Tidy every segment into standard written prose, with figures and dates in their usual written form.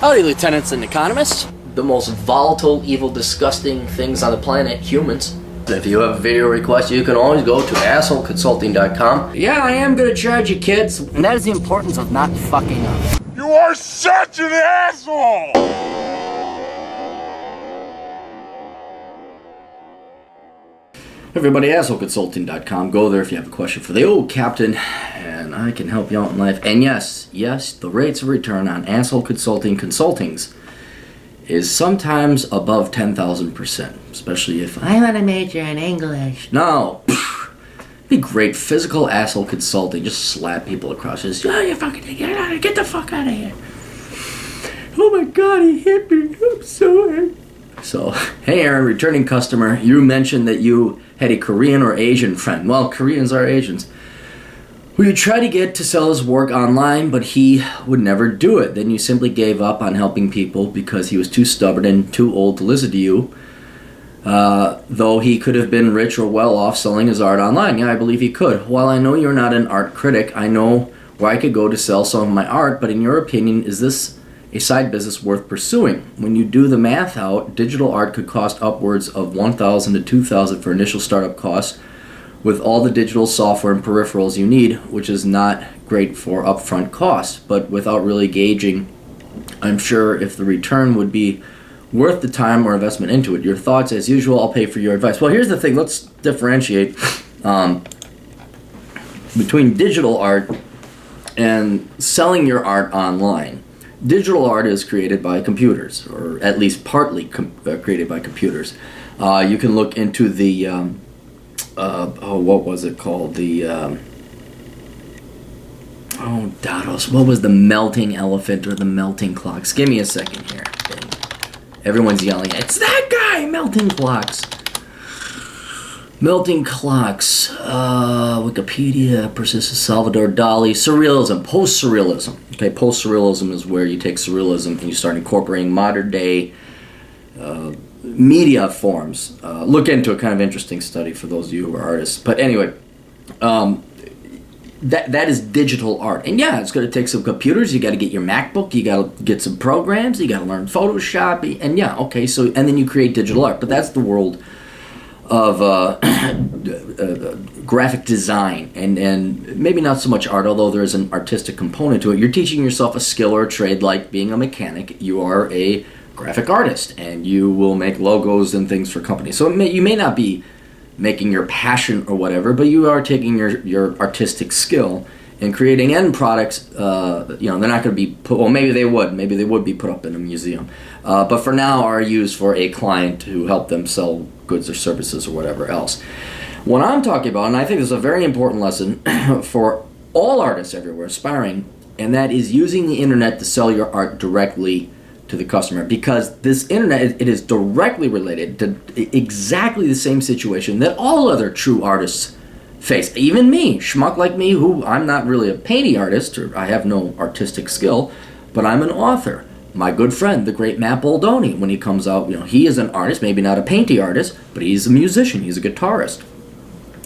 Howdy, lieutenants and economists. The most volatile, evil, disgusting things on the planet, humans. If you have a video request, you can always go to assholeconsulting.com. Yeah, I am gonna charge you, kids. And that is the importance of not fucking up. You are such an asshole! Everybody, assholeconsulting.com. Go there if you have a question for the old captain, and I can help you out in life. And yes, the rates of return on asshole consulting consultings is sometimes above 10,000%, especially if I want to major in English. No, be great physical asshole consulting. Just slap people across. Just, oh, you fucking get the fuck out of here. Oh my God, he hit me. I'm so angry. So, hey Aaron, returning customer, you mentioned that you had a Korean or Asian friend. Well, Koreans are Asians. Who you tried to get to sell his work online, but he would never do it. Then you simply gave up on helping people because he was too stubborn and too old to listen to you. Though he could have been rich or well off selling his art online. Yeah, I believe he could. While I know you're not an art critic, I know where I could go to sell some of my art, but in your opinion, is this a side business worth pursuing? When you do the math out, digital art could cost upwards of $1,000 to $2,000 for initial startup costs with all the digital software and peripherals you need, which is not great for upfront costs. But without really gauging, I'm sure if the return would be worth the time or investment into it. Your thoughts, as usual, I'll pay for your advice. Well, here's the thing. Let's differentiate between digital art and selling your art online. Digital art is created by computers, or at least partly created by computers. You can look into the, what was it called? The, Dados, what was the melting elephant or the melting clocks? Give me a second here. Everyone's yelling, it's that guy, melting clocks. Melting clocks, Wikipedia, persistent Salvador Dali, surrealism, post-surrealism. Okay, post-surrealism is where you take surrealism and you start incorporating modern day media forms. Look into a kind of interesting study for those of you who are artists. But anyway, that is digital art. And yeah, it's going to take some computers. You got to get your MacBook. You got to get some programs. You got to learn Photoshop. And yeah, okay, so, and then you create digital art. But that's the world of graphic design and maybe not so much art, although there is an artistic component to it. You're teaching yourself a skill or a trade like being a mechanic. You are a graphic artist and you will make logos and things for companies. So you may not be making your passion or whatever, but you are taking your artistic skill and creating end products. They're not going to be put, well, maybe they would be put up in a museum, but for now are used for a client to help them sell goods or services or whatever else. What I'm talking about, and I think this is a very important lesson for all artists everywhere aspiring, and that is using the internet to sell your art directly to the customer, because this internet, it is directly related to exactly the same situation that all other true artists face. Even me, schmuck like me, who I'm not really a painting artist, or I have no artistic skill, but I'm an author. My good friend, the great Matt Baldoni, when he comes out, he is an artist, maybe not a painting artist, but he's a musician, he's a guitarist,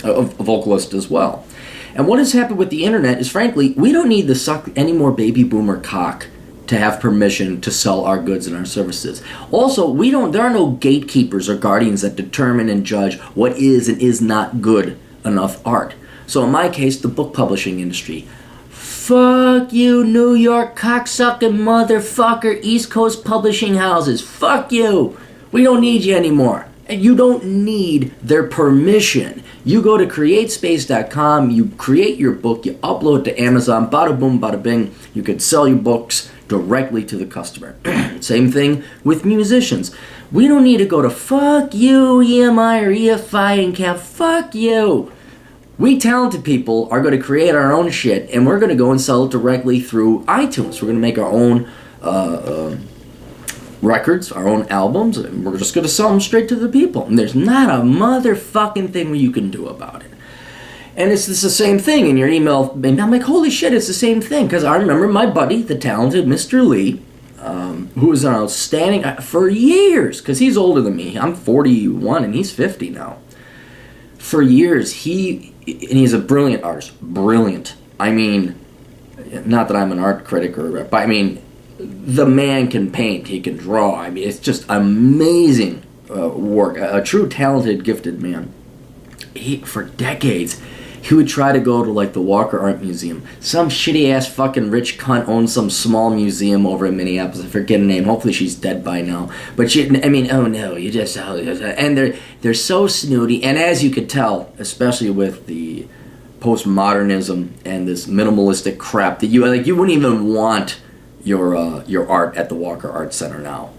a vocalist as well. And what has happened with the internet is, frankly, we don't need to suck any more baby boomer cock to have permission to sell our goods and our services. Also, there are no gatekeepers or guardians that determine and judge what is and is not good enough art. So in my case, the book publishing industry. Fuck you, New York cocksucking motherfucker, East Coast publishing houses. Fuck you. We don't need you anymore. And you don't need their permission. You go to createspace.com, you create your book, you upload to Amazon, bada boom, bada bing. You can sell your books directly to the customer. Same thing with musicians. We don't need to go to fuck you, EMI or EFI and cap. Fuck you. We talented people are going to create our own shit, and we're going to go and sell it directly through iTunes. We're going to make our own records, our own albums, and we're just going to sell them straight to the people. And there's not a motherfucking thing you can do about it. And it's the same thing in your email. And I'm like, holy shit, it's the same thing. Because I remember my buddy, the talented Mr. Lee, who was an outstanding, for years, because he's older than me. I'm 41 and he's 50 now. For years, he's a brilliant artist. Brilliant. I mean, not that I'm an art critic, but I mean, the man can paint, he can draw. I mean, it's just amazing work. A true talented, gifted man. For decades, he would try to go to like the Walker Art Museum. Some shitty ass fucking rich cunt owns some small museum over in Minneapolis. I forget her name. Hopefully she's dead by now. But oh no, and they're so snooty. And as you could tell, especially with the postmodernism and this minimalistic crap, that you wouldn't even want your art at the Walker Art Center now.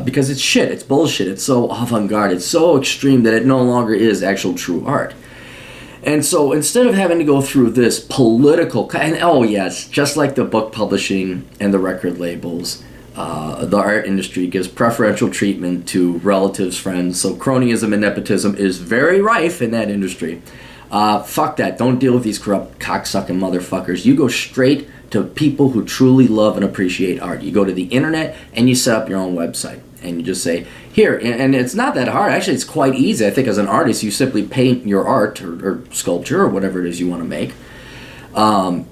Because it's shit, it's bullshit, it's so avant-garde, it's so extreme that it no longer is actual true art. And so instead of having to go through this political, and oh yes, just like the book publishing and the record labels, the art industry gives preferential treatment to relatives, friends, so cronyism and nepotism is very rife in that industry. Fuck that, don't deal with these corrupt cocksucking motherfuckers. You go straight to people who truly love and appreciate art. You go to the internet and you set up your own website. And you just say, here, and it's not that hard. Actually, it's quite easy. I think as an artist, you simply paint your art or sculpture or whatever it is you want to make.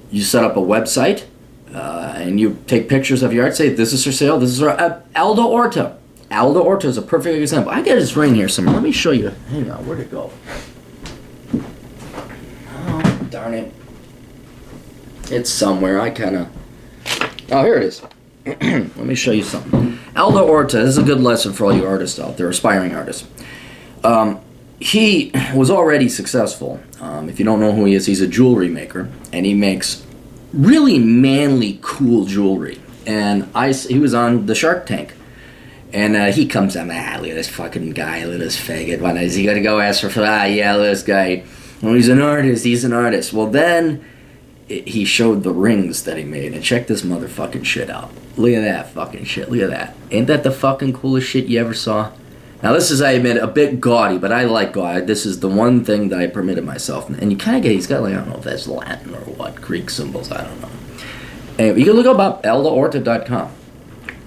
You set up a website and you take pictures of your art. Say, this is for sale. This is for Aldo Orta. Aldo Orta is a perfect example. I got his ring here somewhere. Let me show you. Hang on, where'd it go? Oh, darn it. It's somewhere. Oh, here it is. Let me show you something. Aldo Orta, this is a good lesson for all you artists out there, aspiring artists. He was already successful. If you don't know who he is, he's a jewelry maker, and he makes really manly, cool jewelry. And he was on the Shark Tank, and he comes out, look at this fucking guy, look at this faggot. When is he gonna go ask for? Yeah, this guy. Well, he's an artist. Well, then he showed the rings that he made, and check this motherfucking shit out. Look at that fucking shit. Look at that. Ain't that the fucking coolest shit you ever saw? Now this is, I admit, a bit gaudy, but I like gaudy. This is the one thing that I permitted myself. And you kind of get, he's got like, I don't know if that's Latin or what, Greek symbols, I don't know. Anyway, you can look up aldoorta.com.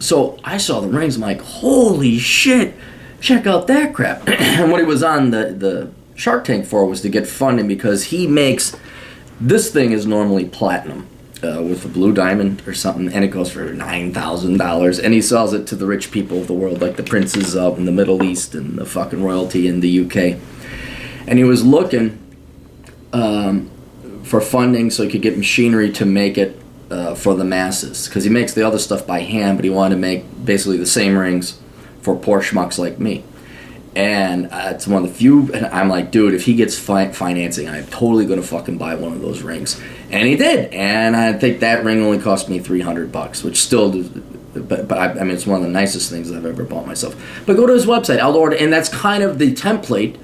So I saw the rings, I'm like, holy shit, check out that crap. And what he was on the Shark Tank for was to get funding, because he makes, this thing is normally platinum. With a blue diamond or something, and it goes for $9,000, and he sells it to the rich people of the world, like the princes out in the Middle East and the fucking royalty in the UK. And he was looking for funding so he could get machinery to make it for the masses, because he makes the other stuff by hand, but he wanted to make basically the same rings for poor schmucks like me. And it's one of the few, and I'm like, dude, if he gets financing, I'm totally going to fucking buy one of those rings. And he did. And I think that ring only cost me $300, which still, but I mean, it's one of the nicest things I've ever bought myself. But go to his website, Aldo Orta, and that's kind of the template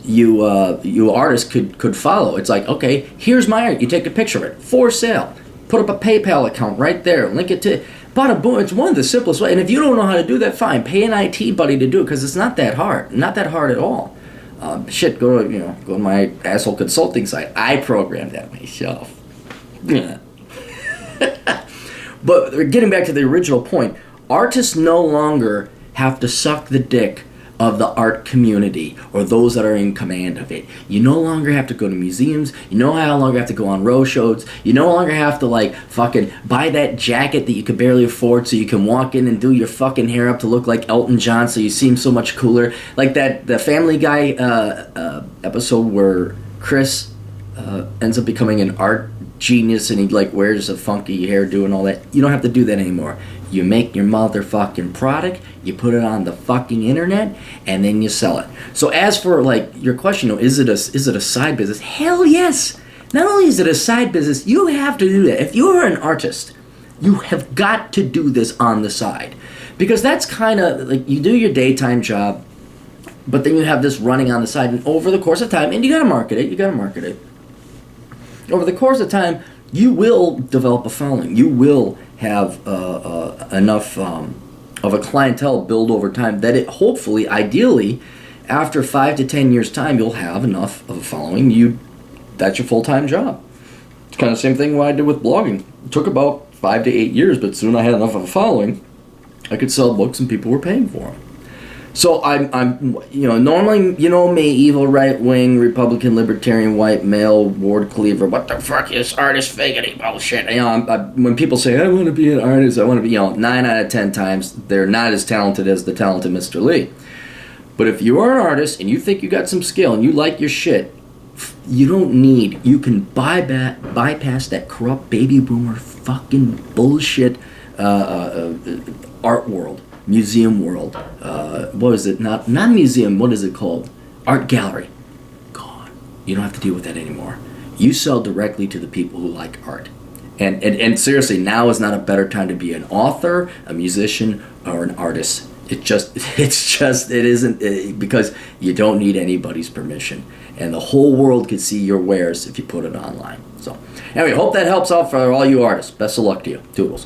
you artists could follow. It's like, okay, here's my art. You take a picture of it, for sale. Put up a PayPal account right there. Link it to, bada boom. It's one of the simplest ways. And if you don't know how to do that, fine. Pay an IT buddy to do it, because it's not that hard. Not that hard at all. Go to my asshole consulting site. I programmed that myself. Yeah. But getting back to the original point, artists no longer have to suck the dick of the art community or those that are in command of it. You no longer have to go to museums. You no longer have to go on road shows. You no longer have to like fucking buy that jacket that you could barely afford so you can walk in and do your fucking hair up to look like Elton John so you seem so much cooler. Like the Family Guy episode where Chris ends up becoming an art genius and he like wears a funky hairdo and all that. You don't have to do that anymore. You make your motherfucking product, you put it on the fucking internet, and then you sell it. So as for like your question, is it a side business? Hell yes. Not only is it a side business, you have to do that. If you're an artist, you have got to do this on the side, because that's kind of like you do your daytime job, but then you have this running on the side, and over the course of time, and you got to market it. Over the course of time, you will develop a following. You will have enough of a clientele build over time that it hopefully, ideally, after 5 to 10 years' time, you'll have enough of a following. That's your full-time job. It's kind of the same thing what I did with blogging. It took about 5 to 8 years, but soon I had enough of a following, I could sell books and people were paying for them. So I'm normally, me, evil, right-wing, Republican, libertarian, white, male, ward cleaver, what the fuck is artist fakeity bullshit? When people say, I want to be an artist, I want to be, 9 out of 10 times, they're not as talented as the talented Mr. Lee. But if you are an artist and you think you got some skill and you like your shit, you can bypass that corrupt baby boomer fucking bullshit art world. Museum world, what is it? Not museum. What is it called? Art gallery. Gone. You don't have to deal with that anymore. You sell directly to the people who like art. And seriously, now is not a better time to be an author, a musician, or an artist. It isn't because you don't need anybody's permission, and the whole world can see your wares if you put it online. So, anyway, hope that helps out for all you artists. Best of luck to you. Toodles.